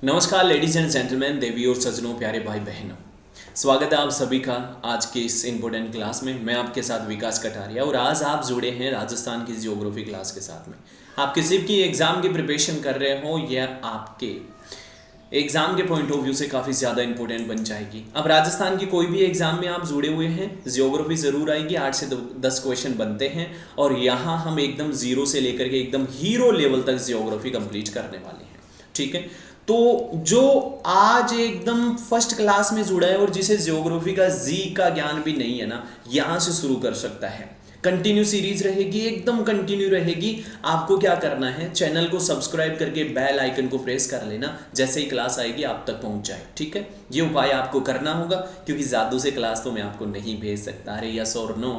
नमस्कार ladies and gentleman, देवी और सज्जनों, प्यारे भाई बहनों, स्वागत है आप सभी का आज की इस इम्पोर्टेंट क्लास में। मैं आपके साथ विकास कटारिया और आज आप जुड़े हैं राजस्थान की ज्योग्राफी क्लास के साथ में। आप किसी की एग्ज़ाम की प्रिपरेशन कर रहे हो या आपके एग्ज़ाम के पॉइंट ऑफ व्यू से काफ़ी ज़्यादा इंपॉर्टेंट बन जाएगी। अब राजस्थान की कोई भी एग्ज़ाम में आप जुड़े हुए हैं, ज्योग्राफी ज़रूर आएगी। 8 से 10 क्वेश्चन बनते हैं और यहाँ हम एकदम ज़ीरो से लेकर के एकदम हीरो लेवल तक ज्योग्राफी कंप्लीट करने वाले हैं। ठीक है, तो जो आज एकदम फर्स्ट क्लास में जुड़ा है और जिसे ज्योग्राफी का जी का ज्ञान भी नहीं है ना, यहाँ से शुरू कर सकता है। कंटिन्यू सीरीज रहेगी, एकदम कंटिन्यू रहेगी। आपको क्या करना है, चैनल को सब्सक्राइब करके बेल आइकन को प्रेस कर लेना, जैसे ही क्लास आएगी आप तक पहुंच जाए। ठीक है, ये उपाय आपको करना होगा क्योंकि जादू से क्लास तो मैं आपको नहीं भेज सकता। अरे यस और नो,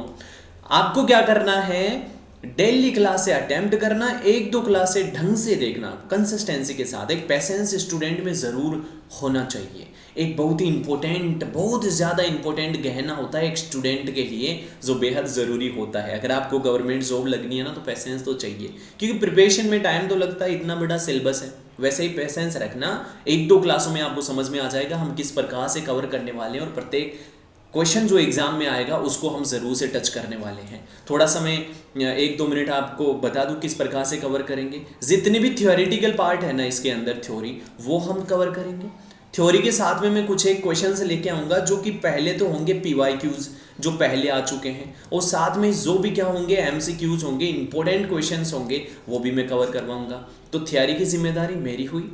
आपको क्या करना है, डेली क्लास से अटेम्प्ट करना, एक दो क्लास से ढंग से देखना, कंसिस्टेंसी के साथ। एक पेशेंस स्टूडेंट में ज़रूर होना चाहिए। एक बहुत ही इंपॉर्टेंट, बहुत ज़्यादा इंपॉर्टेंट गहना होता है एक स्टूडेंट के लिए, जो बेहद ज़रूरी होता है। अगर आपको गवर्नमेंट जॉब लगनी है ना, तो पेशेंस तो चाहिए, क्योंकि प्रिपरेशन में टाइम तो लगता है, इतना बड़ा सिलेबस है। वैसे ही पेशेंस रखना, एक दो क्लासों में आपको समझ में आ जाएगा हम किस प्रकार से कवर करने वाले हैं और प्रत्येक क्वेश्चन जो एग्जाम में आएगा उसको हम ज़रूर से टच करने वाले हैं। थोड़ा समय, 1-2 मिनट आपको बता दूं किस प्रकार से कवर करेंगे। जितने भी थियोरेटिकल पार्ट है ना इसके अंदर, थ्योरी, वो हम कवर करेंगे। थ्योरी के साथ में मैं कुछ एक क्वेश्चन से लेके आऊँगा जो कि पहले तो होंगे PYQs जो पहले आ चुके हैं, और साथ में जो भी क्या होंगे MCQs होंगे, इंपॉर्टेंट क्वेश्चंस होंगे, वो भी मैं कवर करवाऊँगा। तो थियोरी की जिम्मेदारी मेरी हुई,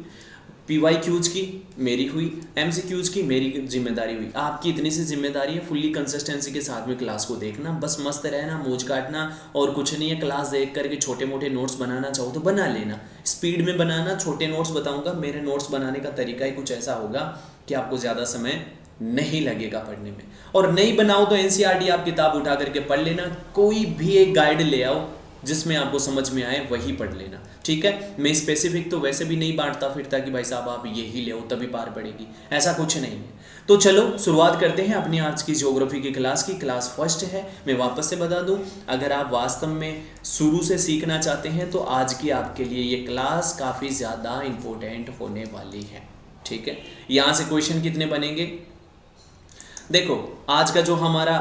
PYQs की मेरी हुई, MCQs की मेरी जिम्मेदारी हुई। आपकी इतनी सी जिम्मेदारी है, फुल्ली कंसिस्टेंसी के साथ में क्लास को देखना, बस मस्त रहना, मौज काटना और कुछ नहीं है। क्लास देख करके छोटे मोटे नोट्स बनाना चाहो तो बना लेना, स्पीड में बनाना। छोटे नोट्स बताऊंगा, मेरे नोट्स बनाने का तरीका ही कुछ ऐसा होगा कि आपको ज़्यादा समय नहीं लगेगा पढ़ने में। और नहीं बनाओ तो NCERT आप किताब उठा करके पढ़ लेना, कोई भी एक गाइड ले आओ जिसमें आपको समझ में आए वही पढ़ लेना। ठीक है, मैं स्पेसिफिक तो वैसे भी नहीं बांटता फिरता कि भाई साहब आप यही ले तभी पार पड़ेगी, ऐसा कुछ नहीं है। तो चलो शुरुआत करते हैं अपनी आज की ज्योग्राफी की क्लास की। क्लास फर्स्ट है। मैं वापस से बता दूं, अगर आप वास्तव में शुरू से सीखना चाहते हैं तो आज की आपके लिए ये क्लास काफ़ी ज़्यादा इंपॉर्टेंट होने वाली है। ठीक है, यहाँ से क्वेश्चन कितने बनेंगे, देखो आज का जो हमारा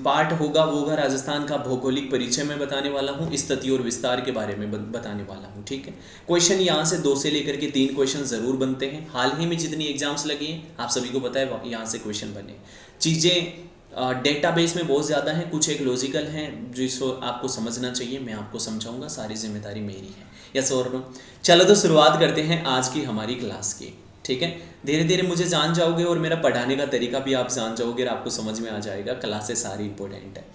पार्ट होगा वो होगा राजस्थान का भौगोलिक परिचय में बताने वाला हूँ, स्थिति और विस्तार के बारे में बताने वाला हूँ। ठीक है, क्वेश्चन यहाँ से 2 से लेकर के 3 क्वेश्चन ज़रूर बनते हैं। हाल ही में जितनी एग्जाम्स लगी हैं आप सभी को पता है, यहाँ से क्वेश्चन बने। चीज़ें डेटाबेस में बहुत ज़्यादा हैं, कुछ एक लॉजिकल हैं जिसको आपको समझना चाहिए, मैं आपको समझाऊंगा, सारी जिम्मेदारी मेरी है। यस और नो, चलो तो शुरुआत करते हैं आज की हमारी क्लास की। ठीक है, धीरे धीरे मुझे जान जाओगे और मेरा पढ़ाने का तरीका भी आप जान जाओगे और आपको समझ में आ जाएगा। क्लासेस सारी इंपॉर्टेंट है।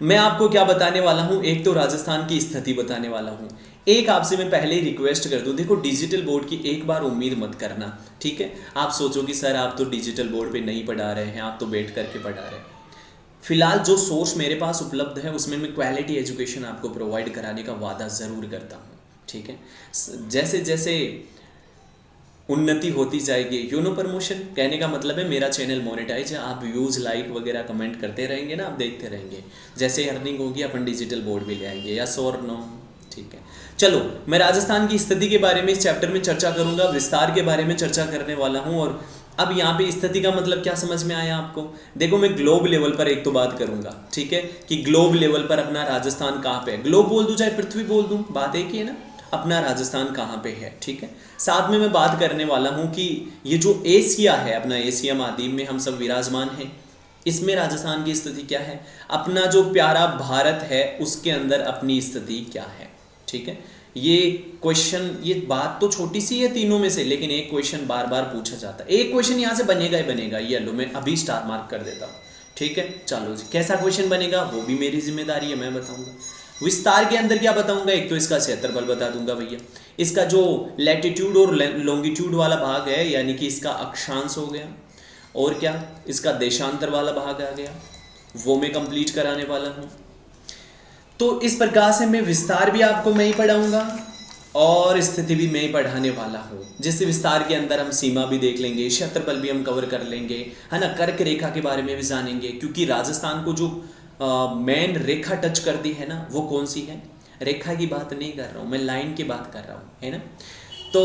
मैं आपको क्या बताने वाला हूँ, एक तो राजस्थान की स्थिति बताने वाला हूँ। एक आपसे मैं पहले ही रिक्वेस्ट कर दूँ, देखो डिजिटल बोर्ड की एक बार उम्मीद मत करना। ठीक है, आप सोचो कि सर आप तो डिजिटल बोर्ड पे नहीं पढ़ा रहे हैं, आप तो बैठ करके पढ़ा रहे हैं। फिलहाल जो सोर्स मेरे पास उपलब्ध है उसमें मैं क्वालिटी एजुकेशन आपको प्रोवाइड कराने का वादा ज़रूर करता हूँ। ठीक है, जैसे जैसे उन्नति होती जाएगी, प्रमोशन कहने का मतलब है मेरा चैनल मोनेटाइज है, आप व्यूज़, लाइक वगैरह कमेंट करते रहेंगे ना, आप देखते रहेंगे, जैसे अर्निंग होगी अपन डिजिटल बोर्ड भी ले आएंगे। यस और नो, ठीक है। चलो, मैं राजस्थान की स्थिति के बारे में इस चैप्टर में चर्चा करूंगा, विस्तार के बारे में चर्चा करने वाला हूं। और अब यहाँ पे स्थिति का मतलब क्या समझ में आया आपको, देखो मैं ग्लोब लेवल पर एक तो बात करूंगा। ठीक है, कि ग्लोब लेवल पर अपना राजस्थान कहाँ पे है, ग्लोब बोल दूं चाहे पृथ्वी बोल दूं, बात एक ही है ना, अपना राजस्थान कहाँ पे है। ठीक है, साथ में मैं बात करने वाला हूँ कि ये जो एशिया है, अपना एशिया महाद्वीप में हम सब विराजमान हैं, इसमें राजस्थान की स्थिति क्या है, अपना जो प्यारा भारत है उसके अंदर अपनी स्थिति क्या है। ठीक है, ये क्वेश्चन, ये बात तो छोटी सी है तीनों में से, लेकिन एक क्वेश्चन बार बार पूछा जाता है, एक क्वेश्चन यहाँ से बनेगा ही बनेगा। ये लो, मैं अभी स्टार मार्क कर देता हूँ। ठीक है, चलो जी, कैसा क्वेश्चन बनेगा वो भी मेरी जिम्मेदारी है, मैं बताऊंगा। विस्तार के अंदर क्या बताऊंगा, एक तो इसका क्षेत्रफल बता दूंगा भैया, इसका जो लैटिट्यूड और लॉन्गिट्यूड वाला भाग है यानी कि इसका अक्षांश हो गया, और क्या इसका देशांतर वाला भाग आ गया, वो मैं कंप्लीट कराने वाला हूँ। तो इस प्रकार से मैं विस्तार भी आपको मैं ही पढ़ाऊंगा और स्थिति भी मैं ही पढ़ाने वाला हूँ। जिससे विस्तार के अंदर हम सीमा भी देख लेंगे, क्षेत्रफल भी हम कवर कर लेंगे, है ना, कर्क रेखा के बारे में भी जानेंगे, क्योंकि राजस्थान को जो मेन रेखा टच करती है ना, वो कौन सी है, रेखा की बात नहीं कर रहा हूँ मैं, लाइन की बात कर रहा हूँ, है ना। तो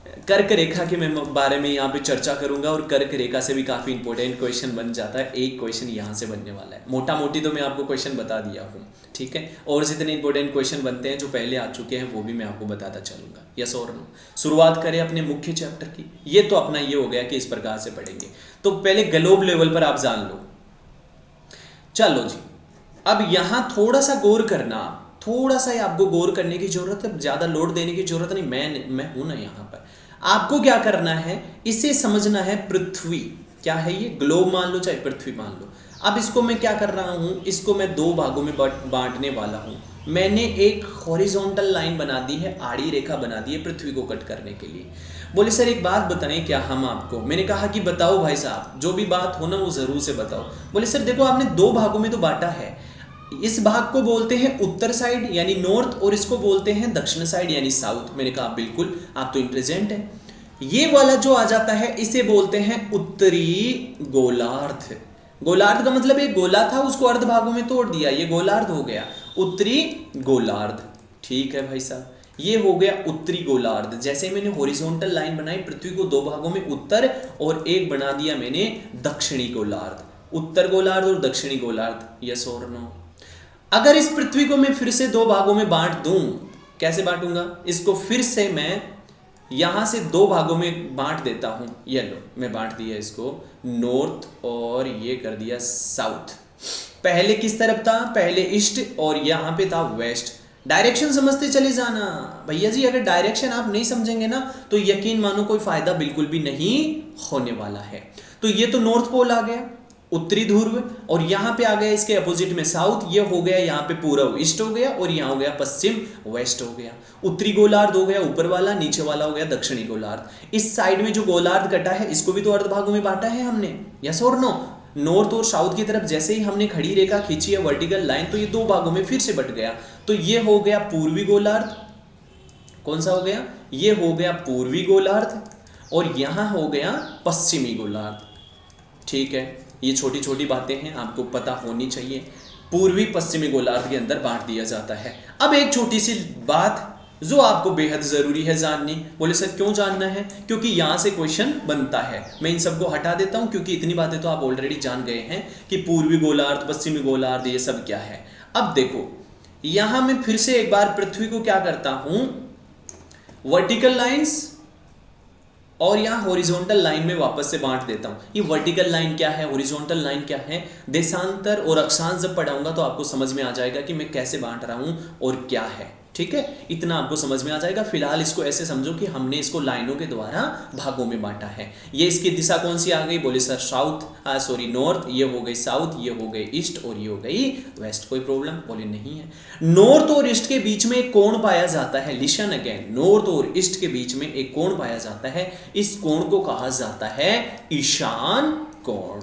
कर्क रेखा के मैं बारे में यहाँ पे चर्चा करूंगा और कर्क रेखा से भी काफ़ी इंपॉर्टेंट क्वेश्चन बन जाता है। एक क्वेश्चन यहाँ से बनने वाला है, मोटा मोटी तो मैं आपको क्वेश्चन बता दिया हूँ, ठीक है। और जितने इंपॉर्टेंट क्वेश्चन बनते हैं जो पहले आ चुके हैं वो भी मैं आपको बताता चलूंगा, यस और नो। शुरुआत करें अपने मुख्य चैप्टर की। ये तो अपना ये हो गया कि इस प्रकार से पढ़ेंगे, तो पहले ग्लोब लेवल पर आप जान लो। चलो जी, अब यहाँ थोड़ा सा गौर करना, थोड़ा सा आपको गौर करने की जरूरत है, ज़्यादा लोड देने की जरूरत नहीं। मैं हूं ना यहाँ पर। आपको क्या करना है, इसे समझना है। पृथ्वी क्या है, ये ग्लोब मान लो चाहे पृथ्वी मान लो। अब इसको मैं क्या कर रहा हूं, इसको मैं दो भागों में बांटने वाला हूं। मैंने एक हॉरिजॉन्टल लाइन बना दी है, आड़ी रेखा बना दी है पृथ्वी को कट करने के लिए। बोले सर एक बात बताएं क्या हम आपको। मैंने कहा कि बताओ भाई साहब, जो भी बात हो ना वो जरूर से बताओ। बोले सर देखो आपने दो भागों में तो बांटा है, इस भाग को बोलते हैं उत्तर साइड यानी नॉर्थ, और इसको बोलते हैं दक्षिण साइड यानी साउथ। मैंने कहा बिल्कुल, आप तो इंटेलिजेंट हैं। ये वाला जो आ जाता है इसे बोलते हैं उत्तरी गोलार्ध। गोलार्ध का मतलब एक गोला था, उसको अर्ध भागों में तोड़ दिया, ये गोलार्ध हो गया, उत्तरी गोलार्ध। ठीक है भाई साहब, ये हो गया उत्तरी गोलार्ध। जैसे मैंने हॉरिजॉन्टल लाइन बनाई पृथ्वी को दो भागों में, उत्तर और एक बना दिया मैंने दक्षिणी गोलार्ध। उत्तर गोलार्ध और दक्षिणी गोलार्ध, यस और नो। अगर इस पृथ्वी को मैं फिर से दो भागों में बांट दूं, कैसे बांटूंगा इसको, फिर से मैं यहां से दो भागों में बांट देता हूं। ये लो, मैं बांट दिया इसको नॉर्थ और ये कर दिया साउथ। पहले किस तरफ था, पहले ईस्ट और यहां पे था वेस्ट। डायरेक्शन समझते चले जाना भैया जी, अगर डायरेक्शन आप नहीं समझेंगे ना तो यकीन मानो कोई फायदा बिल्कुल भी नहीं होने वाला है। तो ये तो नॉर्थ पोल आ गया, उत्तरी ध्रुव, और यहाँ पे आ गया इसके अपोजिट में साउथ। ये हो गया यहाँ पे पूर्व ईस्ट हो गया, और यहाँ हो गया पश्चिम वेस्ट हो गया। उत्तरी गोलार्ध हो गया ऊपर वाला, नीचे वाला हो गया दक्षिणी गोलार्ध। इस साइड में जो गोलार्ध कटा है इसको भी तो अर्ध भागों में बांटा है हमने, यस और नो। नॉर्थ और साउथ की तरफ जैसे ही हमने खड़ी रेखा खींची है वर्टिकल लाइन, तो ये दो भागों में फिर से बट गया। तो ये हो गया पूर्वी गोलार्ध, कौन सा हो गया, ये हो गया पूर्वी गोलार्ध, और यहाँ हो गया पश्चिमी गोलार्ध। ठीक है, ये छोटी छोटी बातें हैं, आपको पता होनी चाहिए। पूर्वी पश्चिमी गोलार्ध के अंदर बांट दिया जाता है। अब एक छोटी सी बात जो आपको बेहद जरूरी है जाननी। बोले सर क्यों जानना है, क्योंकि यहाँ से क्वेश्चन बनता है। मैं इन सबको हटा देता हूँ क्योंकि इतनी बातें तो आप ऑलरेडी जान गए हैं कि पूर्वी गोलार्ध पश्चिमी गोलार्ध ये सब क्या है। अब देखो, यहाँ मैं फिर से एक बार पृथ्वी को क्या करता हूँ, वर्टिकल लाइन्स और यहाँ हॉरिजॉन्टल लाइन में वापस से बांट देता हूँ। ये वर्टिकल लाइन क्या है, हॉरिजॉन्टल लाइन क्या है, देशांतर और अक्षांश जब पढ़ाऊंगा तो आपको समझ में आ जाएगा कि मैं कैसे बांट रहा हूँ और क्या है। ठीक है, इतना आपको समझ में आ जाएगा। फिलहाल इसको ऐसे समझो कि हमने इसको लाइनों के द्वारा भागों में बांटा है। ये इसकी दिशा कौन सी आ गई, बोले सर साउथ, नॉर्थ, ये हो गई साउथ, ये हो गई ईस्ट और ये हो गई वेस्ट। कोई प्रॉब्लम, बोले नहीं है। नॉर्थ और ईस्ट के बीच में एक कोण पाया जाता है, लिसन अगेन, नॉर्थ और ईस्ट के बीच में एक कोण पाया जाता है। इस कोण को कहा जाता है ईशान कोण।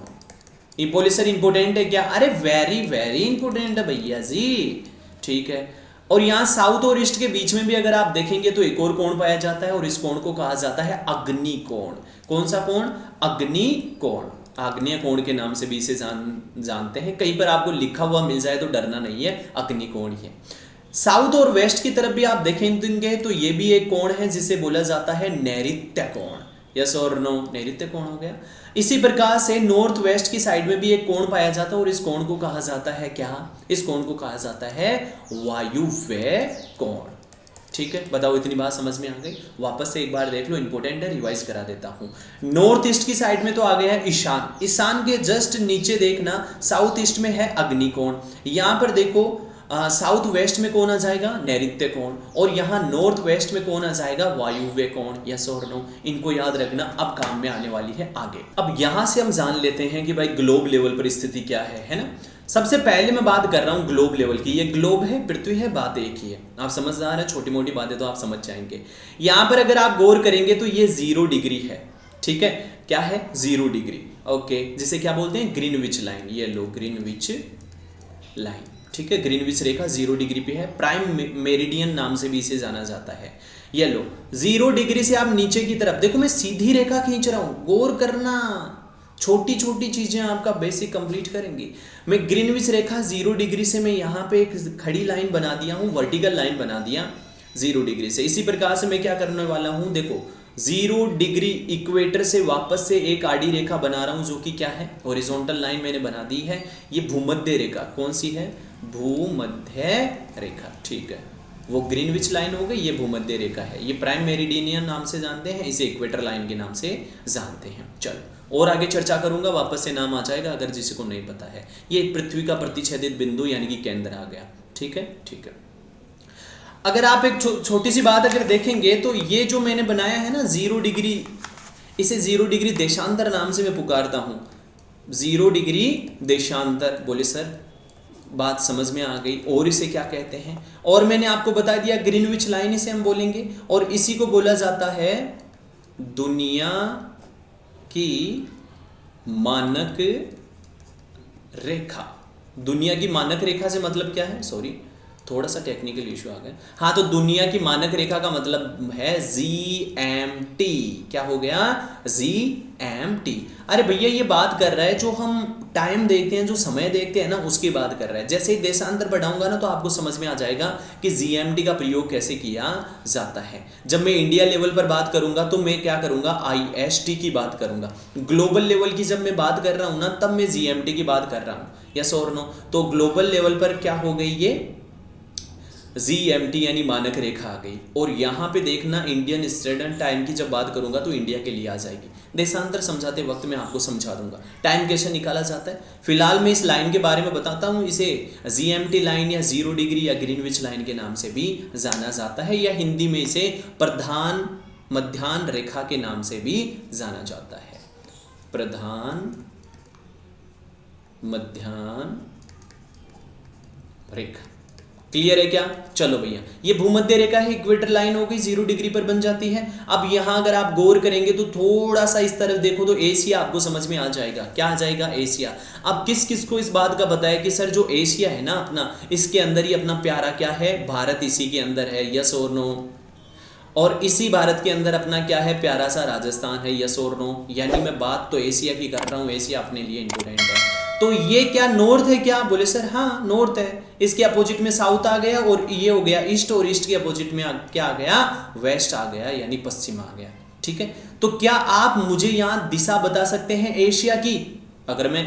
ये बोले सर इंपोर्टेंट है क्या, अरे वेरी वेरी इंपोर्टेंट है भैया जी। ठीक है, और यहाँ साउथ और ईस्ट के बीच में भी अगर आप देखेंगे तो एक और कोण पाया जाता है, और इस कोण को कहा जाता है अग्नि कोण। कौन सा कोण, अग्नि कोण। आग्नेय कोण के नाम से भी इसे जानते हैं। कहीं पर आपको लिखा हुआ मिल जाए तो डरना नहीं है, अग्नि कोण ही है। साउथ और वेस्ट की तरफ भी आप देखेंगे तो ये भी एक कोण है जिसे बोला जाता है नैऋत्य कोण। यस और नो, नैऋत्य कोण हो गया। इसी प्रकार से नॉर्थ वेस्ट की साइड में भी एक कोण पाया जाता है, और इस कोण को कहा जाता है क्या, इस कोण को कहा जाता है वायुव्य कोण। ठीक है, बताओ इतनी बात समझ में आ गई। वापस से एक बार देख लो, इंपॉर्टेंट है, रिवाइज करा देता हूं। नॉर्थ ईस्ट की साइड में तो आ गया है ईशान, ईशान के जस्ट नीचे देखना साउथ ईस्ट में है अग्नि कोण। यहां पर देखो साउथ वेस्ट में कौन आ जाएगा, नैऋत्य कोण, और यहाँ नॉर्थ वेस्ट में कौन आ जाएगा, वायुव्य कोण। यस और नो, इनको याद रखना, अब काम में आने वाली है आगे। अब यहाँ से हम जान लेते हैं कि भाई ग्लोब लेवल पर स्थिति क्या है ना। सबसे पहले मैं बात कर रहा हूँ ग्लोब लेवल की। ये ग्लोब है, पृथ्वी है, बात एक ही है। आप समझदार हैं, छोटी मोटी बातें तो आप समझ जाएंगे। यहाँ पर अगर आप गौर करेंगे तो ये 0 डिग्री है। ठीक है, क्या है, 0 डिग्री। ओके, जिसे क्या बोलते हैं, ग्रीनविच लाइन। ये लो, ग्रीनविच लाइन। ठीक है, ग्रीनविच रेखा 0 डिग्री पे है, प्राइम मेरिडियन नाम से भी इसे जाना जाता है। ये लो, 0 डिग्री से आप नीचे की तरफ देखो, मैं सीधी रेखा खींच रहा हूँ, गौर करना, छोटी छोटी चीजें आपका बेसिक कंप्लीट करेंगी। मैं ग्रीनविच रेखा 0 डिग्री से मैं यहाँ पे एक खड़ी लाइन बना दिया हूँ, वर्टिकल लाइन बना दिया 0 डिग्री से। इसी प्रकार से मैं क्या करने वाला हूँ, देखो 0 डिग्री इक्वेटर से वापस से एक आड़ी रेखा बना रहा हूं जो कि क्या है, हॉरिजॉन्टल लाइन मैंने बना दी है। ये भूमध्य रेखा कौन सी है, भूमध्य रेखा, ठीक है। वो ग्रीनविच लाइन हो गई, ये भूमध्य रेखा है। ये प्राइम मेरिडियन नाम से जानते हैं, इसे इक्वेटर लाइन के नाम से जानते हैं। चलो और आगे चर्चा करूंगा, वापस से नाम आ जाएगा अगर जिसे को नहीं पता है। ये पृथ्वी का प्रतिच्छेदित बिंदु यानी कि केंद्र आ गया, ठीक है, ठीक है। अगर आप एक छोटी सी बात अगर देखेंगे तो ये जो मैंने बनाया है ना 0 डिग्री, इसे 0 डिग्री देशांतर नाम से मैं पुकारता हूं। 0 डिग्री देशांतर, बोले सर बात समझ में आ गई। और इसे क्या कहते हैं, और मैंने आपको बता दिया ग्रीनविच लाइन इसे हम बोलेंगे, और इसी को बोला जाता है दुनिया की मानक रेखा। दुनिया की मानक रेखा से मतलब क्या है, सॉरी थोड़ा सा टेक्निकल इशू आ गया। हाँ, तो दुनिया की मानक रेखा का मतलब है GMT। क्या हो गया, GMT। अरे भैया ये बात कर रहा है जो हम टाइम देखते हैं, जो समय देखते हैं ना, उसकी बात कर रहा है। जैसे ही देशांतर बढ़ाऊंगा ना तो आपको समझ में आ जाएगा कि GMT का प्रयोग कैसे किया जाता है। जब मैं इंडिया लेवल पर बात करूंगा तो मैं क्या करूंगा, IST की बात करूंगा। ग्लोबल लेवल की जब मैं बात कर रहा हूं ना तब मैं GMT की बात कर रहा हूं, यस और नो। तो ग्लोबल लेवल पर क्या हो गई, ये GMT यानी मानक रेखा आ गई। और यहाँ पे देखना इंडियन स्टैंडर्ड टाइम की जब बात करूंगा तो इंडिया के लिए आ जाएगी। देशांतर समझाते वक्त मैं आपको समझा दूंगा टाइम कैसे निकाला जाता है। फिलहाल मैं इस लाइन के बारे में बताता हूँ। इसे GMT लाइन या 0 डिग्री या ग्रीनविच लाइन के नाम से भी जाना जाता है, या हिंदी में इसे प्रधान मध्याह्न रेखा के नाम से भी जाना जाता है। प्रधान मध्याह्न रेखा, क्लियर है क्या। चलो भैया, ये भूमध्य रेखा है, इक्वेटर लाइन हो गई, 0 डिग्री पर बन जाती है। अब यहां अगर आप गौर करेंगे तो थोड़ा सा इस तरफ देखो तो एशिया आपको समझ में आ जाएगा। क्या आ जाएगा, एशिया। अब किस किस को इस बात का बताया कि सर जो एशिया है ना अपना, इसके अंदर ही अपना प्यारा क्या है, भारत इसी के अंदर है, यस और नो। और इसी भारत के अंदर अपना क्या है, प्यारा सा राजस्थान है, यस और नो। यानी मैं बात तो एशिया की कर रहा हूँ, एशिया अपने लिए इंपोर्टेंट है। तो ये क्या नॉर्थ है क्या, बोले सर हाँ नॉर्थ है। इसके अपोजिट में साउथ आ गया, और ये हो गया ईस्ट, और ईस्ट के अपोजिट में क्या आ गया, वेस्ट आ गया, यानी पश्चिम आ गया, ठीक है। तो क्या आप मुझे यहाँ दिशा बता सकते हैं एशिया की। अगर मैं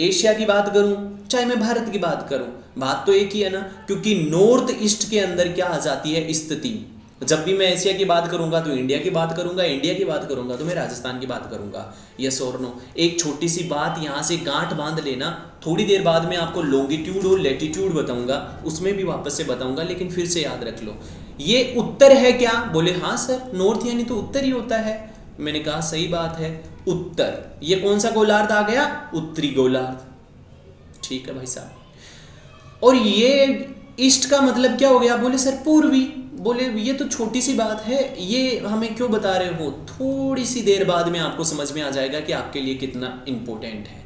एशिया की बात करूं चाहे मैं भारत की बात करूं, बात तो एक ही है ना, क्योंकि नॉर्थ ईस्ट के अंदर क्या आ जाती है स्थिति। जब भी मैं एशिया की बात करूंगा तो इंडिया की बात करूंगा, इंडिया की बात करूंगा तो मैं राजस्थान की बात करूंगा, यस और नो। एक छोटी सी बात यहां से गांठ बांध लेना, थोड़ी देर बाद में आपको लॉन्गिट्यूड और लैटिट्यूड बताऊंगा, उसमें भी वापस से बताऊंगा, लेकिन फिर से याद रख लो। ये उत्तर है क्या, बोले हाँ सर नॉर्थ यानी तो उत्तर ही होता है। मैंने कहा सही बात है, उत्तर। ये कौन सा गोलार्ध आ गया, उत्तरी गोलार्ध, ठीक है भाई साहब। और ये ईस्ट का मतलब क्या हो गया, बोले सर पूर्वी। बोले ये तो छोटी सी बात है, ये हमें क्यों बता रहे हो, थोड़ी सी देर बाद में आपको समझ में आ जाएगा कि आपके लिए कितना इंपॉर्टेंट है।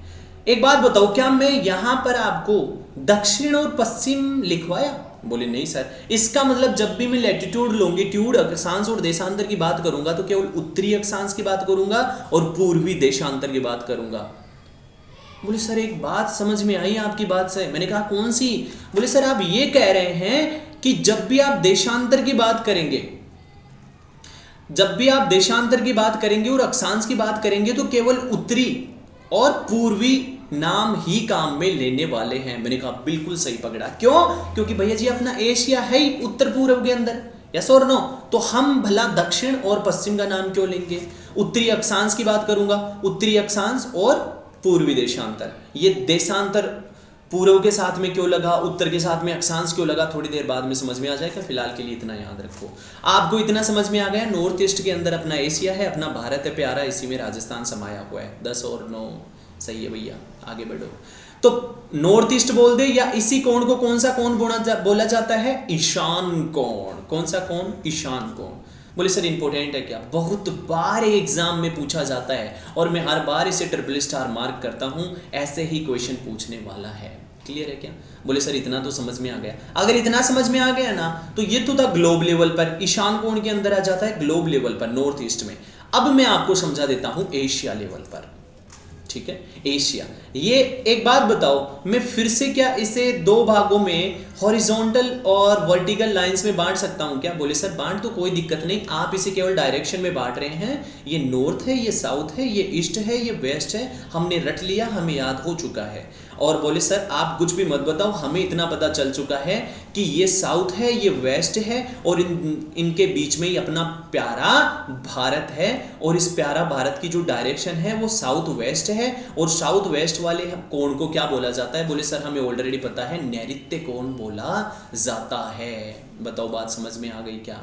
एक बात बताओ, क्या मैं यहां पर आपको दक्षिण और पश्चिम लिखवाया, बोले नहीं सर। इसका मतलब जब भी मैं लैटिट्यूड लॉन्गिट्यूड अक्षांश और देशांतर की बात करूंगा तो केवल उत्तरी अक्षांश की बात करूंगा और पूर्वी देशांतर की बात करूंगा। बोले सर एक बात समझ में आई आपकी बात से। मैंने कहा कौन सी, बोले सर आप ये कह रहे हैं कि जब भी आप देशांतर की बात करेंगे, जब भी आप देशांतर की बात करेंगे और अक्षांश की बात करेंगे तो केवल उत्तरी और पूर्वी नाम ही काम में लेने वाले हैं। मैंने कहा बिल्कुल सही पकड़ा। क्यों, क्योंकि भैया जी अपना एशिया है ही उत्तर पूर्व के अंदर, यस और नो। तो हम भला दक्षिण और पश्चिम का नाम क्यों लेंगे। उत्तरी अक्षांश की बात करूंगा, उत्तरी अक्षांश और पूर्वी देशांतर। ये देशांतर पूर्व के साथ में क्यों लगा, उत्तर के साथ में अक्षांश क्यों लगा, थोड़ी देर बाद में समझ में आ जाएगा। फिलहाल के लिए इतना याद रखो। आपको इतना समझ में आ गया, नॉर्थ ईस्ट के अंदर अपना एशिया है, अपना भारत है प्यारा, इसी में राजस्थान समाया हुआ है। 10 और 9 सही है भैया, आगे बढ़ो। तो नॉर्थ ईस्ट बोल दे, या इसी कोण को कौन सा कोण बोला जाता है, ईशान कोण। कौन सा कोण, ईशान कोण। बोले सर इंपॉर्टेंट है क्या, बहुत बार एग्जाम में पूछा जाता है और मैं हर बार इसे ट्रिपल स्टार मार्क करता हूं, ऐसे ही क्वेश्चन पूछने वाला है। क्लियर है क्या। बोले सर इतना तो समझ में आ गया। अगर इतना समझ में आ गया ना तो ये तो था ग्लोब लेवल पर, ईशान कोण के अंदर आ जाता है ग्लोब लेवल पर, नॉर्थ ईस्ट में। अब मैं आपको समझा देता हूं एशिया लेवल पर, ठीक है। एशिया, ये एक बात बताओ, मैं फिर से क्या इसे दो भागों में हॉरिजॉन्टल और वर्टिकल लाइंस में बांट सकता हूँ क्या? बोले सर बांट तो कोई दिक्कत नहीं, आप इसे केवल डायरेक्शन में बांट रहे हैं। ये नॉर्थ है, ये साउथ है, ये ईस्ट है, ये वेस्ट है, हमने रट लिया, हमें याद हो चुका है। और बोले सर आप कुछ भी मत बताओ, हमें इतना पता चल चुका है कि ये साउथ है, ये वेस्ट है, और इनके बीच में ही अपना प्यारा भारत है। और इस प्यारा भारत की जो डायरेक्शन है वो साउथ वेस्ट है, और साउथ वेस्ट वाले कोण को क्या बोला जाता है? बोले सर हमें ऑलरेडी पता है, नैऋत्य कोण बोला जाता है। बताओ बात समझ में आ गई क्या?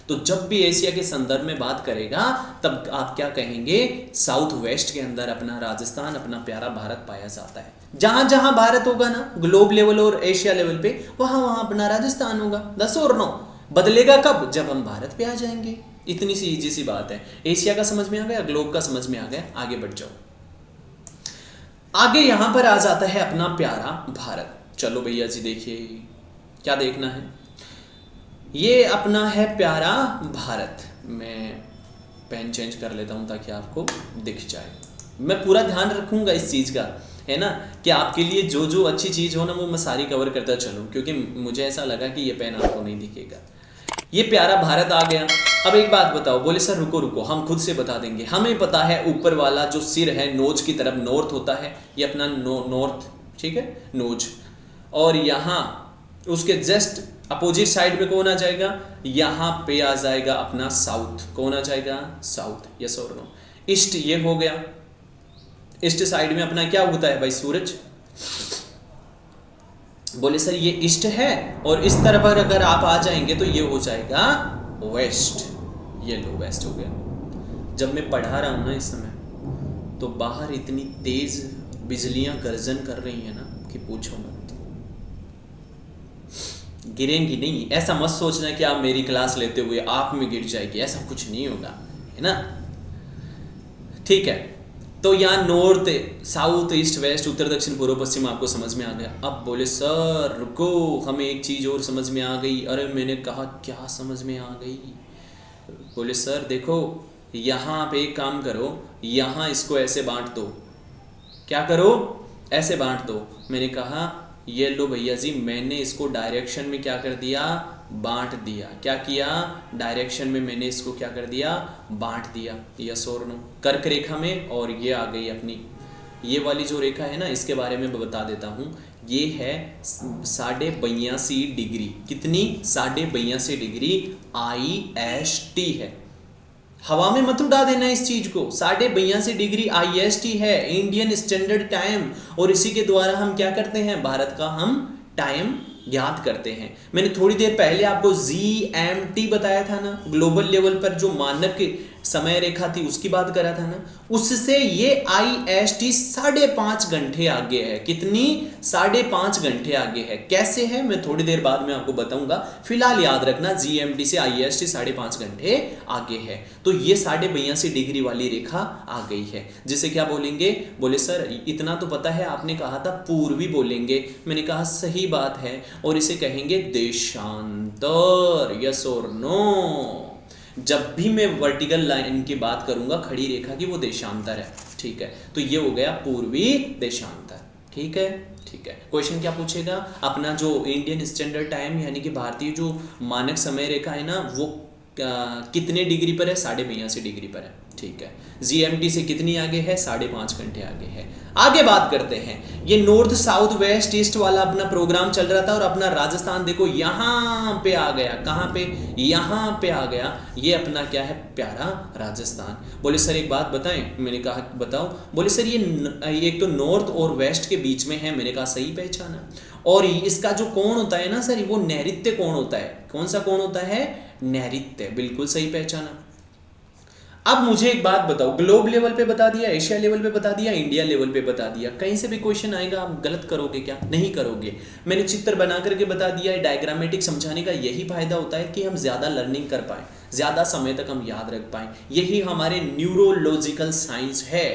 तो जब भी एशिया के संदर्भ में बात करेगा तब आप क्या कहेंगे? साउथ वेस्ट के अंदर अपना राजस्थान, अपना प्यारा भारत पाया जाता है। जहां जहां भारत होगा ना, ग्लोब लेवल और एशिया लेवल पे, वहां वहां अपना राजस्थान होगा। 10 और 9 बदलेगा कब? जब हम भारत पे आ जाएंगे। इतनी सी इजी सी बात है। एशिया का समझ में आ गया, ग्लोब का समझ में आ गया, आगे बढ़ जाओ। आगे यहां पर आ जाता है अपना प्यारा भारत। चलो भैया जी देखिए क्या देखना है, ये अपना है प्यारा भारत। मैं पेन चेंज कर लेता हूं ताकि आपको दिख जाए। मैं पूरा ध्यान रखूंगा इस चीज़ का, है ना, कि आपके लिए जो जो अच्छी चीज़ हो ना वो मैं सारी कवर करता चलूं, क्योंकि मुझे ऐसा लगा कि ये पेन आपको नहीं दिखेगा। ये प्यारा भारत आ गया। अब एक बात बताओ। बोले सर रुको रुको, हम खुद से बता देंगे। हमें पता है ऊपर वाला जो सिर है नोज की तरफ नॉर्थ होता है, ये अपना नॉर्थ, ठीक है, नोज। और यहाँ उसके जस्ट अपोजिट साइड में कौन आ जाएगा? यहाँ पे आ जाएगा अपना साउथ। कौन आ जाएगा? साउथ। यस और नो? ईस्ट ये हो गया। ईस्ट साइड में अपना क्या होता है भाई? सूरज। बोले सर ये ईस्ट है, और इस तरफ अगर आप आ जाएंगे तो ये हो जाएगा वेस्ट। ये लो वेस्ट हो गया। जब मैं पढ़ा रहा हूं ना इस समय, तो बाहर इतनी तेज बिजलियां गर्जन कर रही हैं ना कि पूछो मत। गिरेंगी नहीं, ऐसा मत सोचना कि आप मेरी क्लास लेते हुए आप में गिर जाएगी, ऐसा कुछ नहीं होगा, है ना? ठीक है, तो यहाँ नॉर्थ, साउथ, ईस्ट, वेस्ट, उत्तर, दक्षिण, पूर्व, पश्चिम आपको समझ में आ गया। अब बोले सर रुको, हमें एक चीज़ और समझ में आ गई। अरे मैंने कहा क्या समझ में आ गई? बोले सर देखो, यहाँ पे एक काम करो, यहाँ इसको ऐसे बांट दो। क्या करो? ऐसे बांट दो। मैंने कहा ये लो भैया जी, मैंने इसको डायरेक्शन में क्या कर दिया? बांट दिया। क्या किया? डायरेक्शन में मैंने इसको क्या कर दिया? बांट दिया। यस और नो? कर्क रेखा में। और ये आ गई अपनी ये वाली जो रेखा है ना, इसके बारे में बता देता हूँ। ये है 82.5 डिग्री। कितनी? 82.5 डिग्री IST है। हवा में मत उड़ा देना इस चीज को। 82.5 डिग्री IST है, इंडियन स्टैंडर्ड टाइम। और इसी के द्वारा हम क्या करते हैं? भारत का हम टाइम ज्ञात करते हैं। मैंने थोड़ी देर पहले आपको GMT बताया था ना, ग्लोबल लेवल पर जो मानक समय रेखा थी उसकी बात करा था ना, उससे ये IST 5.5 घंटे आगे है। कितनी? 5.5 घंटे आगे है। कैसे है मैं थोड़ी देर बाद में आपको बताऊंगा। फिलहाल याद रखना GMT से IST 5.5 घंटे आगे है। तो ये 82.5 डिग्री वाली रेखा आ गई है, जिसे क्या बोलेंगे? बोले सर इतना तो पता है, आपने कहा था पूर्वी बोलेंगे। मैंने कहा सही बात है, और इसे कहेंगे देशांतर। यस और नो? जब भी मैं वर्टिकल लाइन की बात करूंगा, खड़ी रेखा की, वो देशांतर है। ठीक है, तो ये हो गया पूर्वी देशांतर। ठीक है, ठीक है। क्वेश्चन क्या पूछेगा? अपना जो इंडियन स्टैंडर्ड टाइम यानी कि भारतीय जो मानक समय रेखा है ना, वो कितने डिग्री पर है? 82.5 डिग्री पर है। ठीक है। GMT से कितनी आगे है? 5.5 घंटे आगे है। आगे बात करते हैं। ये नॉर्थ, साउथ, वेस्ट, ईस्ट वाला अपना प्रोग्राम चल रहा था, और अपना राजस्थान देखो यहाँ पे आ गया। कहाँ पे? यहाँ पे आ गया। ये अपना क्या है? प्यारा राजस्थान। बोले सर एक बात बताएं। मैंने कहा बताओ। बोले सर ये एक तो नॉर्थ और वेस्ट के बीच में है। मैंने कहा सही पहचाना। और इसका जो कोण होता है ना सर, वो नैऋत्य कोण होता है। कौन सा कोण होता है? नैऋत्य। बिल्कुल सही पहचाना। अब मुझे एक बात बताओ, ग्लोब लेवल पे बता दिया, एशिया लेवल पे बता दिया, इंडिया लेवल पे बता दिया, कहीं से भी क्वेश्चन आएगा आप गलत करोगे क्या? नहीं करोगे। मैंने चित्र बना करके बता दिया है। डायग्रामेटिक समझाने का यही फायदा होता है कि हम ज़्यादा लर्निंग कर पाएँ, ज़्यादा समय तक हम याद रख पाएँ। यही हमारे न्यूरोलॉजिकल साइंस है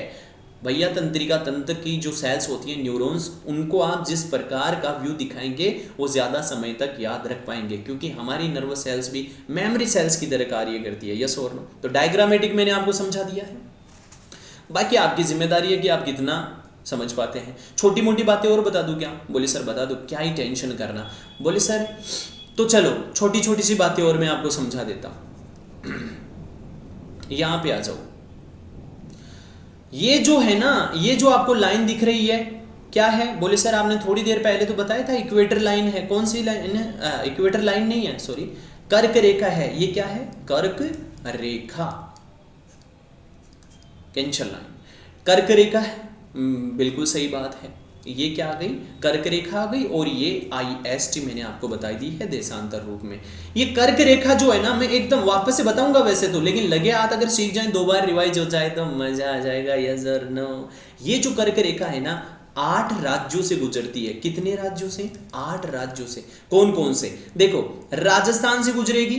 भैया। तंत्रिका तंत्र की जो सेल्स होती हैं, न्यूरॉन्स, उनको आप जिस प्रकार का व्यू दिखाएंगे वो ज़्यादा समय तक याद रख पाएंगे, क्योंकि हमारी नर्वस सेल्स भी मेमोरी सेल्स की तरह कार्य करती है। यस और नो? तो डायग्रामेटिक मैंने आपको समझा दिया है। बाकी आपकी जिम्मेदारी है कि आप कितना समझ पाते हैं। छोटी मोटी बातें और बता दूं क्या? बोले सर बता दो, क्या ही टेंशन करना। बोले सर तो चलो छोटी छोटी सी बातें और मैं आपको समझा देता हूं। यहां पे आ जाओ। ये जो है ना, ये जो आपको लाइन दिख रही है क्या है? बोले सर आपने थोड़ी देर पहले तो बताया था इक्वेटर लाइन है। कौन सी लाइन है? इक्वेटर लाइन नहीं है, सॉरी, कर्क रेखा है। ये क्या है? कर्क रेखा, कैंसर लाइन, कर्क रेखा है। बिल्कुल सही बात है। ये क्या आ गई? कर्क रेखा आ गई। और ये IST मैंने आपको बताई दी है देशांतर रूप में। ये कर्क रेखा जो है ना, मैं एकदम वापस से बताऊंगा वैसे तो, लेकिन लगे हाथ अगर सीख जाए, 2 बार रिवाइज हो जाए तो मजा आ जाएगा। यस और नो? ये जो कर्क रेखा है ना, 8 राज्यों से गुजरती है। कितने राज्यों से? 8 राज्यों से। कौन कौन से? देखो, राजस्थान से गुजरेगी,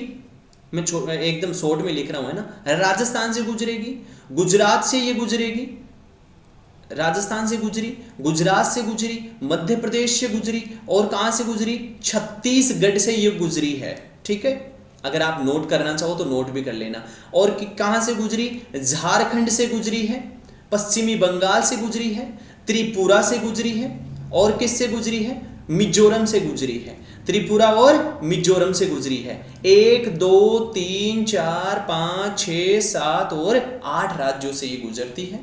मैं एकदम शॉर्ट में लिख रहा हूं, है ना। राजस्थान से गुजरेगी, गुजरात से ये गुजरेगी, राजस्थान से गुजरी, गुजरात से गुजरी, मध्य प्रदेश से गुजरी, और कहां से गुजरी? छत्तीसगढ़ से ये गुजरी है। ठीक है, अगर आप नोट करना चाहो तो नोट भी कर लेना। और कहां से गुजरी? झारखंड से गुजरी है, पश्चिमी बंगाल से गुजरी है, त्रिपुरा से गुजरी है, और किससे गुजरी है? मिजोरम से गुजरी है। त्रिपुरा और मिजोरम से गुजरी है। 1 2 3 4 5 6 7 और 8 राज्यों से ये गुजरती है।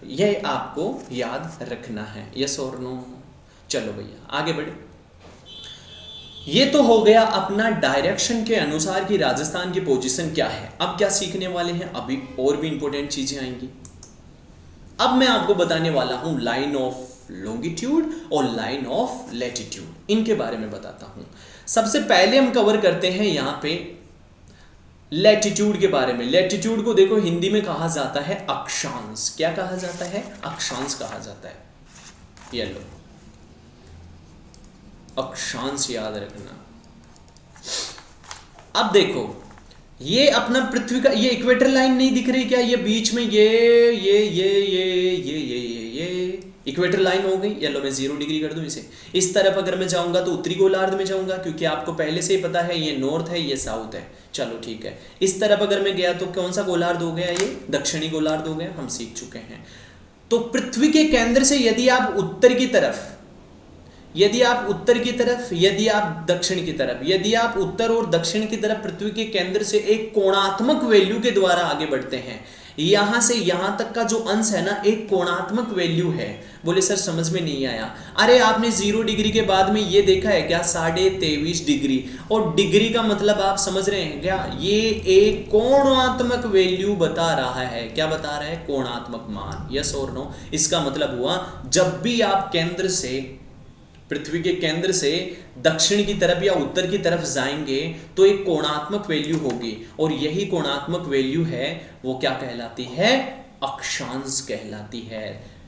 यह आपको याद रखना है। यस और नो? चलो भैया आगे बढ़े। ये तो हो गया अपना डायरेक्शन के अनुसार कि राजस्थान की पोजीशन क्या है। अब क्या सीखने वाले हैं? अभी और भी इंपॉर्टेंट चीजें आएंगी। अब मैं आपको बताने वाला हूं लाइन ऑफ लॉन्गिट्यूड और लाइन ऑफ लैटिट्यूड, इनके बारे में बताता हूं। सबसे पहले हम कवर करते हैं यहां पे लैटिट्यूड के बारे में। लैटिट्यूड को देखो हिंदी में कहा जाता है अक्षांश। क्या कहा जाता है? अक्षांश कहा जाता है। ये लो, अक्षांश याद रखना। अब देखो, ये अपना पृथ्वी का ये इक्वेटर लाइन नहीं दिख रही क्या? ये बीच में ये इक्वेटर लाइन हो गई। ये लो, मैं 0 डिग्री कर दूं इसे। इस तरफ अगर मैं जाऊंगा तो उत्तरी गोलार्ध में जाऊंगा, क्योंकि आपको पहले से ही पता है ये नॉर्थ है, ये साउथ है। चलो ठीक है। इस तरफ अगर मैं गया तो कौन सा गोलार्ध हो गया? ये दक्षिणी गोलार्ध हो गया, हम सीख चुके हैं। तो पृथ्वी के केंद्र से यदि आप उत्तर की तरफ, यदि आप उत्तर की तरफ, यदि आप दक्षिण की तरफ, यदि आप उत्तर और दक्षिण की तरफ पृथ्वी के केंद्र से एक कोणात्मक वैल्यू के द्वारा आगे बढ़ते हैं, यहां से यहां तक का जो अंश है ना, एक कोणात्मक वैल्यू है। बोले सर समझ में नहीं आया। अरे आपने 0 डिग्री के बाद में ये देखा है क्या? 23.5 डिग्री। और डिग्री का मतलब आप समझ रहे हैं क्या? ये एक कोणात्मक वैल्यू बता रहा है। क्या बता रहा है? कोणात्मक मान। यस और नो? इसका मतलब हुआ जब भी आप केंद्र से, पृथ्वी के केंद्र से दक्षिण की तरफ या उत्तर की तरफ जाएंगे तो एक कोणात्मक वैल्यू होगी, और यही कोणात्मक वैल्यू है वो क्या कहलाती है? अक्षांश कहलाती है,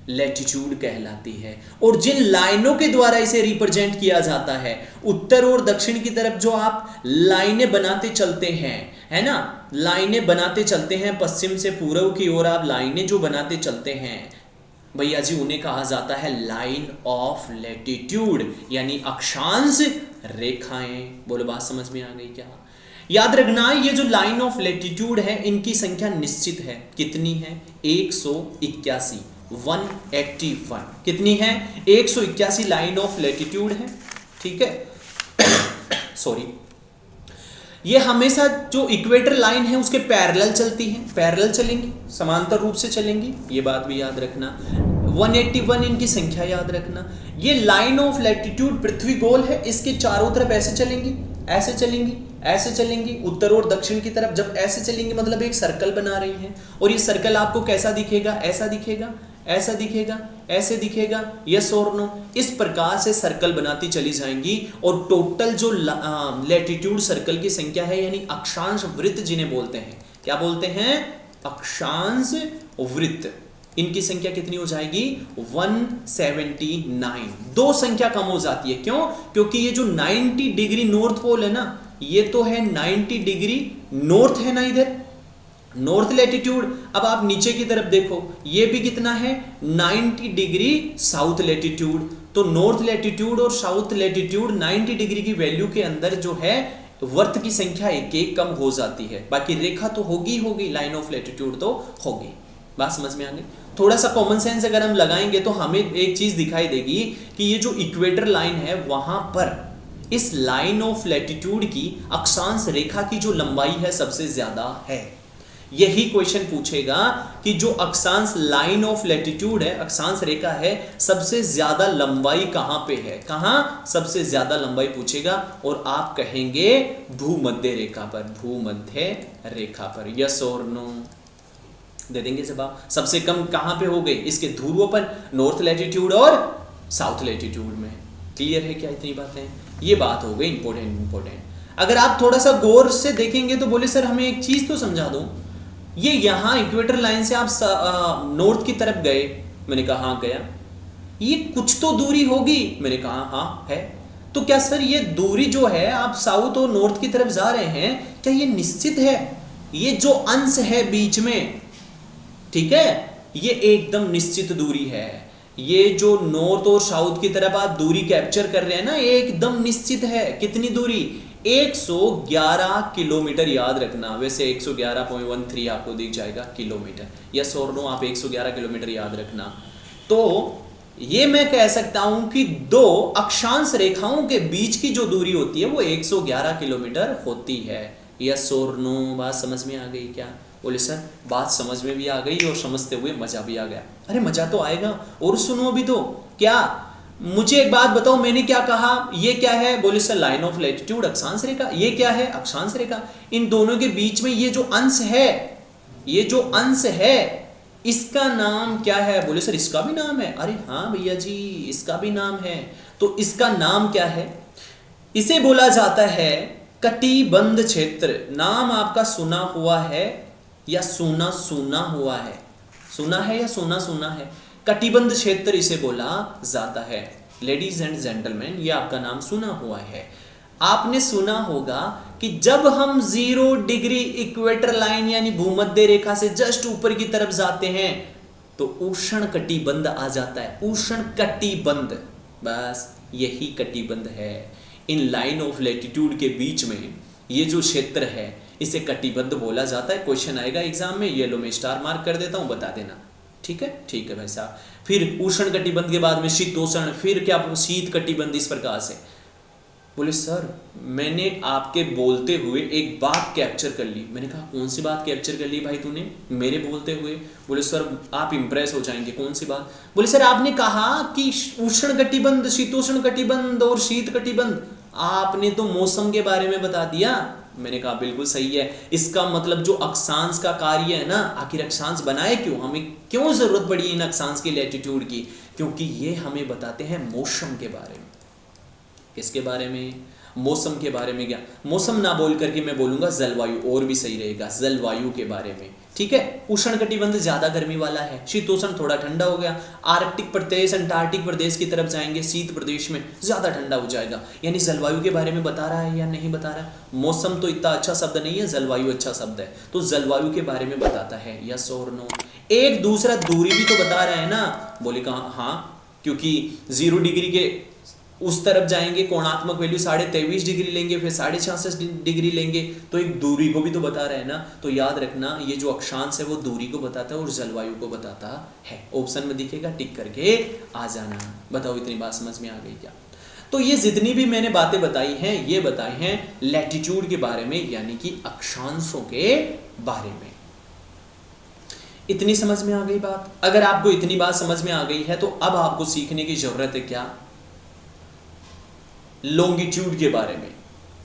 लैटिट्यूड कहलाती है। और जिन लाइनों के द्वारा इसे रिप्रेजेंट किया जाता है, उत्तर और दक्षिण की तरफ जो आप लाइनें बनाते चलते हैं, है ना, लाइनें बनाते चलते हैं, पश्चिम से पूर्व की ओर आप लाइनें जो बनाते चलते हैं भैया जी, उन्हें कहा जाता है लाइन ऑफ लैटिट्यूड, यानी अक्षांश रेखाएं। बोलो बात समझ में आ गई क्या? याद रखना, ये जो लाइन ऑफ लैटिट्यूड है इनकी संख्या निश्चित है। कितनी है? 181, 181। कितनी है? 181 लाइन ऑफ लैटिट्यूड है। ठीक है सॉरी। ये हमेशा जो इक्वेटर लाइन है उसके पैरेलल चलती हैं, पैरेलल चलेंगी, समांतर रूप से चलेंगी। ये बात भी याद रखना। 181 इनकी संख्या याद रखना। ये लाइन ऑफ लैटिट्यूड पृथ्वी गोल है, इसके चारों तरफ ऐसे चलेंगी, ऐसे चलेंगी, ऐसे चलेंगी, उत्तर और दक्षिण की तरफ जब ऐसे चलेंगी मतलब एक सर्कल बना रही है। और ये सर्कल आपको कैसा दिखेगा? ऐसा दिखेगा, ऐसा दिखेगा, ऐसे दिखेगा। यस और नो? इस प्रकार से सर्कल बनाती चली जाएंगी। और टोटल जो लैटिट्यूड सर्कल की संख्या है, यानी अक्षांश वृत्त जिन्हें बोलते हैं, क्या बोलते हैं? अक्षांश वृत्त। इनकी संख्या कितनी हो जाएगी? 179। 2 संख्या कम हो जाती है। क्यों? क्योंकि ये जो 90 डिग्री नॉर्थ पोल है ना, ये तो है 90 डिग्री नॉर्थ है ना, इधर नॉर्थ लैटिट्यूड। अब आप नीचे की तरफ देखो, ये भी कितना है? 90 डिग्री साउथ लैटिट्यूड। तो नॉर्थ लैटिट्यूड और साउथ लैटिट्यूड 90 डिग्री की वैल्यू के अंदर जो है वर्त की संख्या एक कम हो जाती है। बाकी रेखा तो होगी, लाइन ऑफ लैटिट्यूड तो होगी। बात समझ में आ गई? थोड़ा सा कॉमन सेंस अगर हम लगाएंगे तो हमें एक चीज दिखाई देगी कि ये जो इक्वेटर लाइन है वहां पर इस लाइन ऑफ लैटिट्यूड की अक्षांश रेखा की जो लंबाई है सबसे ज्यादा है। यही क्वेश्चन पूछेगा कि जो अक्षांश लाइन ऑफ लैटिट्यूड है, अक्षांश रेखा है, सबसे ज्यादा लंबाई कहां पे है, कहां सबसे ज्यादा लंबाई पूछेगा और आप कहेंगे भूमध्य रेखा पर, भूमध्य रेखा पर। यस और नो दे देंगे जवाब। सबसे कम कहां पे हो गए, इसके ध्रुवों पर, नॉर्थ लैटिट्यूड और साउथ लैटिट्यूड में। क्लियर है क्या इतनी बातें? ये बात हो गई इंपॉर्टेंट। अगर आप थोड़ा सा गौर से देखेंगे तो बोले सर हमें एक चीज तो समझा दो, ये यहां इक्वेटर लाइन से आप नॉर्थ की तरफ गए, मैंने कहा हाँ गया, ये कुछ तो दूरी होगी, मैंने कहा हाँ है, तो क्या सर ये दूरी जो है आप साउथ और नॉर्थ की तरफ जा रहे हैं, क्या ये निश्चित है? ये जो अंश है बीच में, ठीक है, ये एकदम निश्चित दूरी है। ये जो नॉर्थ और साउथ की तरफ आप दूरी कैप्चर कर रहे हैं ना, एकदम निश्चित है। कितनी दूरी? 111 किलोमीटर, याद रखना। वैसे 111.13 आपको दिख जाएगा किलोमीटर। यस और नो, आप 111 किलोमीटर याद रखना। तो ये मैं कह सकता हूं कि दो अक्षांश रेखाओं के बीच की जो दूरी होती है वो 111 किलोमीटर होती है। यस और नो, बात समझ में आ गई क्या? बोले सर बात समझ में भी आ गई और समझते हुए मजा भी आ गया। अरे मजा तो आएगा, और सुनो भी तो। क्या? मुझे एक बात बताओ, मैंने क्या कहा? ये क्या है? बोले सर लाइन ऑफ लैटिट्यूड, अक्षांश रेखा। ये क्या है? अक्षांश रेखा। इन दोनों के बीच में ये जो अंश है, ये जो अंश है, इसका नाम क्या है? बोले सर इसका भी नाम है। अरे हाँ भैया जी, इसका भी नाम है। तो इसका नाम क्या है? इसे बोला जाता है कटिबंध क्षेत्र। नाम आपका सुना हुआ है या सुना सुना हुआ है? सुना है या सुना सुना है? कटिबंध क्षेत्र इसे बोला जाता है। लेडीज एंड जेंटलमैन, ये आपका नाम सुना हुआ है। आपने सुना होगा कि जब हम 0 डिग्री इक्वेटर लाइन यानी भूमध्य रेखा से जस्ट ऊपर की तरफ जाते हैं तो उष्ण कटिबंध आ जाता है। उष्ण कटिबंध, बस यही कटिबंध है। इन लाइन ऑफ लैटिट्यूड के बीच में ये जो क्षेत्र है इसे कटिबंध बोला जाता है। क्वेश्चन आएगा एग्जाम में, येलो में स्टार मार्क कर देता हूं, बता देना। ठीक है, ठीक है भाई साहब। फिर उष्ण कटिबंध के बाद में शीतोष्ण, फिर क्या शीत कटिबंध, इस प्रकार से। बोले सर मैंने आपके बोलते हुए एक बात कैप्चर कर ली। मैंने कहा कौन सी बात कैप्चर कर ली भाई तूने मेरे बोलते हुए? बोले सर आप इंप्रेस हो जाएंगे। कौन सी बात? बोले सर आपने कहा कि उष्ण कटिबंध, शीतोष्ण कटिबंध और शीत कटिबंध। आपने तो मौसम के बारे में बता दिया। मैंने कहा बिल्कुल सही है। इसका मतलब जो अक्षांश का कार्य है ना, आखिर अक्षांश बनाए क्यों, हमें क्यों जरूरत पड़ी इन अक्षांश की लैटिट्यूड की? क्योंकि ये हमें बताते हैं मौसम के बारे में। किसके बारे में? मौसम के बारे में। क्या मौसम ना बोल करके मैं बोलूंगा जलवायु, और भी सही रहेगा, जलवायु के बारे में। ठीक है, उष्ण कटिबंध ज्यादा गर्मी वाला है, शीतोष्ण थोड़ा ठंडा हो गया। आर्कटिक प्रदेश, अंटार्कटिक प्रदेश की तरफ जाएंगे, शीत प्रदेश में ज्यादा ठंडा हो जाएगा। यानी जलवायु के बारे में बता रहा है या नहीं बता रहा? मौसम तो इतना अच्छा शब्द नहीं है, जलवायु अच्छा शब्द है, तो जलवायु के बारे में बताता है। यस और नो? एक दूसरा दूरी भी तो बता रहा है ना। बोले कहा हाँ, क्योंकि 0 डिग्री के उस तरफ जाएंगे, कोणात्मक वैल्यू 23.5 डिग्री लेंगे, फिर 66.5 डिग्री लेंगे, तो एक दूरी को भी तो बता रहे हैं ना। तो याद रखना ये जो अक्षांश है वो दूरी को बताता है और जलवायु को बताता है। ऑप्शन में दिखेगा, टिक करके आ जाना। बताओ इतनी बात समझ में आ गई क्या? तो ये जितनी भी मैंने बातें बताई हैं, ये बताई हैं लैटिट्यूड के बारे में, यानी कि अक्षांशों के बारे में। इतनी समझ में आ गई बात? अगर आपको इतनी बात समझ में आ गई है तो अब आपको सीखने की जरूरत है क्या? लॉन्गिट्यूड के बारे में।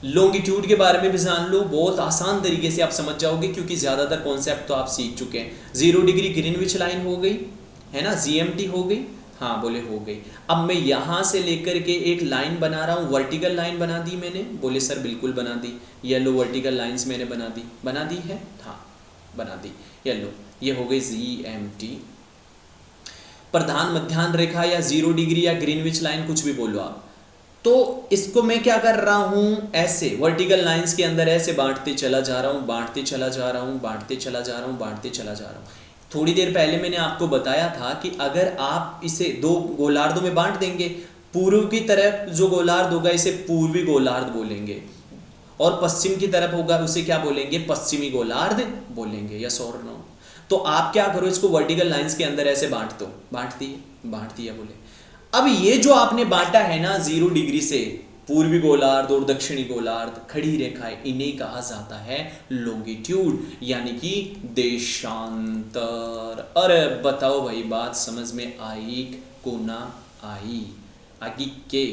लॉन्गिट्यूड के बारे में भी जान लो, बहुत आसान तरीके से आप समझ जाओगे, क्योंकि ज्यादातर कॉन्सेप्ट तो आप सीख चुके हैं। 0 डिग्री ग्रीनविच लाइन हो गई है ना, GMT हो गई। हाँ बोले हो गई। अब मैं यहां से लेकर के एक लाइन बना रहा हूं, वर्टिकल लाइन बना दी मैंने। बोले सर बिल्कुल बना दी। येलो वर्टिकल लाइंस मैंने बना दी है। हाँ बना दी येलो। ये हो गई GMT। प्रधान मध्याह्न रेखा या 0 डिग्री या ग्रीनविच लाइन, कुछ भी बोलो आप। तो इसको मैं क्या कर रहा हूं, ऐसे वर्टिकल लाइंस के अंदर ऐसे बांटते चला जा रहा हूं, बांटते चला जा रहा हूं, बांटते चला जा रहा हूं, बांटते चला जा रहा हूं। थोड़ी देर पहले मैंने आपको बताया था कि अगर आप इसे 2 गोलार्धों में बांट देंगे, पूर्व की तरफ जो गोलार्ध होगा इसे पूर्वी गोलार्ध बोलेंगे, और पश्चिम की तरफ होगा उसे क्या बोलेंगे? पश्चिमी गोलार्ध बोलेंगे। यस और नो? तो आप क्या करो, इसको वर्टिकल लाइंस के अंदर ऐसे बांट दो। बांट दिया बोले। अब ये जो आपने बांटा है ना 0 डिग्री से, पूर्वी गोलार्ध और दक्षिणी गोलार्ध, खड़ी रेखाएं, इन्हें कहा जाता है लॉन्गिट्यूड, यानी कि देशांतर। अरे बताओ भाई, बात समझ में आई को ना आई? आगे के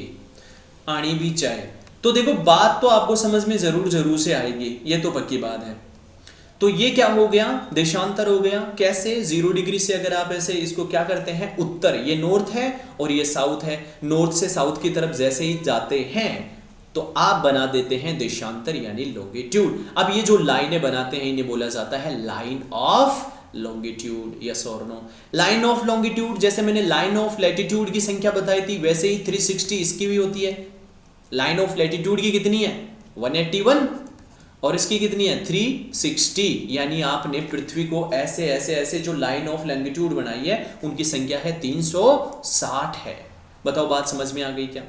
आनी भी चाहे तो देखो, बात तो आपको समझ में जरूर से आएगी, ये तो पक्की बात है। तो ये क्या हो गया, देशांतर हो गया। कैसे? 0 डिग्री से अगर आप ऐसे इसको क्या करते हैं, उत्तर, ये नॉर्थ है और ये साउथ है, नॉर्थ से साउथ की तरफ जैसे ही जाते हैं तो आप बना देते हैं देशांतर यानी लॉन्गिट्यूड। अब ये जो लाइनें बनाते हैं इन्हें बोला जाता है लाइन ऑफ लॉन्गिट्यूड। यस और नो? लाइन ऑफ लॉन्गिट्यूड, जैसे मैंने लाइन ऑफ लैटिट्यूड की संख्या बताई थी, वैसे ही 360 इसकी भी होती है। लाइन ऑफ लैटिट्यूड की कितनी है? 181, और इसकी कितनी है? 360। यानी आपने पृथ्वी को ऐसे ऐसे ऐसे जो लाइन ऑफ लॉन्गिट्यूड बनाई है उनकी संख्या है 360 है। बताओ बात समझ में आ गई क्या?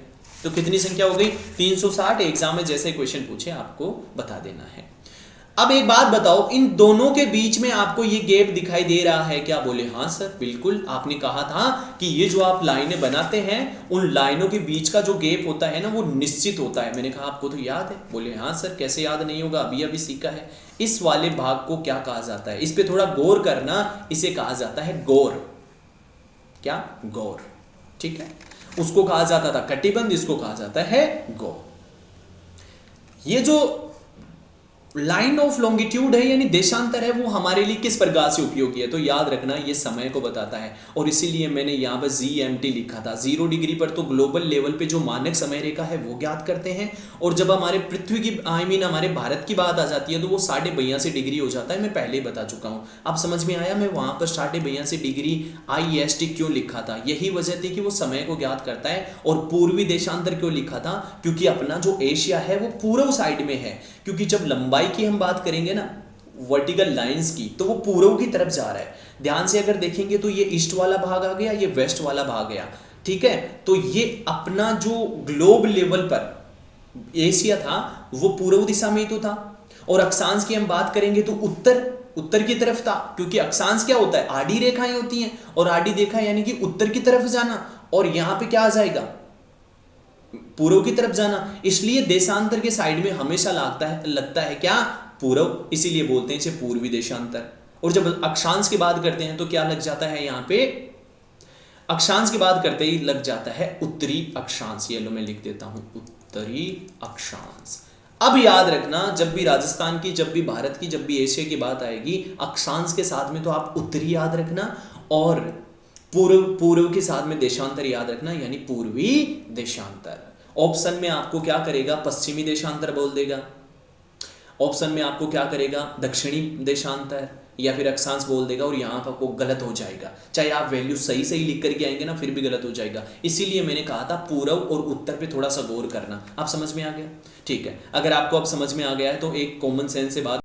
तो कितनी संख्या हो गई? 360। एग्जाम में जैसे क्वेश्चन पूछे आपको बता देना है। अब एक बात बताओ, इन दोनों के बीच में आपको ये गैप दिखाई दे रहा है क्या? बोले हाँ सर बिल्कुल, आपने कहा था कि ये जो आप लाइनें बनाते हैं उन लाइनों के बीच का जो गैप होता है ना वो निश्चित होता है। मैंने कहा आपको तो याद है? बोले हाँ सर, कैसे याद नहीं होगा, अभी सीखा है। इस वाले भाग को क्या कहा जाता है? इस पे थोड़ा गौर करना, इसे कहा जाता है गौर। क्या? गौर। ठीक है, उसको कहा जाता था कटिबंध, इसको कहा जाता है गौर। ये जो लाइन ऑफ लॉन्गिट्यूड है यानी देशांतर है, वो हमारे लिए किस प्रकार से उपयोगी है? तो याद रखना ये समय को बताता है, और इसीलिए मैंने यहाँ पर GMT लिखा था। 0 डिग्री पर तो ग्लोबल लेवल पे जो मानक समय रेखा है वो ज्ञात करते हैं, और जब हमारे पृथ्वी की हमारे भारत की बात आ जाती है तो वो 82.5 डिग्री हो जाता है। मैं पहले ही बता चुका हूँ। अब समझ में आया मैं वहाँ पर 82.5 डिग्री IST क्यों लिखा था? यही वजह थी कि वो समय को ज्ञात करता है। और पूर्वी देशांतर क्यों लिखा था? क्योंकि अपना जो एशिया है वो पूर्व साइड में है, क्योंकि जब लंबाई की हम बात करेंगे ना वर्टिकल लाइंस की, तो वो पूर्व की तरफ जा रहा है। ध्यान से अगर देखेंगे तो ये ईस्ट वाला भाग आ गया, ये वेस्ट वाला भाग गया। ठीक है, तो ये अपना जो ग्लोब लेवल पर एशिया था वो पूर्व दिशा में ही तो था। और अक्षांश की हम बात करेंगे तो उत्तर की तरफ था, क्योंकि अक्षांश क्या होता है? आड़ी रेखाएं होती हैं, और आड़ी रेखा यानी कि उत्तर की तरफ जाना, और यहां पे क्या आ जाएगा? पूर्व की तरफ जाना। इसलिए देशांतर के साइड में हमेशा लगता है क्या? पूर्व, इसीलिए बोलते हैं इसे पूर्वी देशांतर। और जब अक्षांश की बात करते हैं तो क्या लग जाता है यहाँ पे? अक्षांश की बात करते ही लग जाता है उत्तरी अक्षांश। ये लो मैं लिख देता हूं, उत्तरी अक्षांश। अब याद रखना, जब भी राजस्थान की, जब भी भारत की, जब भी एशिया की बात आएगी, अक्षांश के साथ में तो आप उत्तरी याद रखना, और पूर्व के साथ में देशांतर याद रखना, यानी पूर्वी देशांतर। ऑप्शन में आपको क्या करेगा? पश्चिमी देशांतर बोल देगा। ऑप्शन में आपको क्या करेगा? दक्षिणी देशांतर या फिर अक्षांश बोल देगा, और यहाँ पर आपको गलत हो जाएगा। चाहे आप वैल्यू सही लिख करके आएंगे ना, फिर भी गलत हो जाएगा। इसीलिए मैंने कहा था पूर्व और उत्तर पे थोड़ा सा गौर करना। आप समझ में आ गया? ठीक है, अगर आपको अब समझ में आ गया है तो एक कॉमन सेंस से बात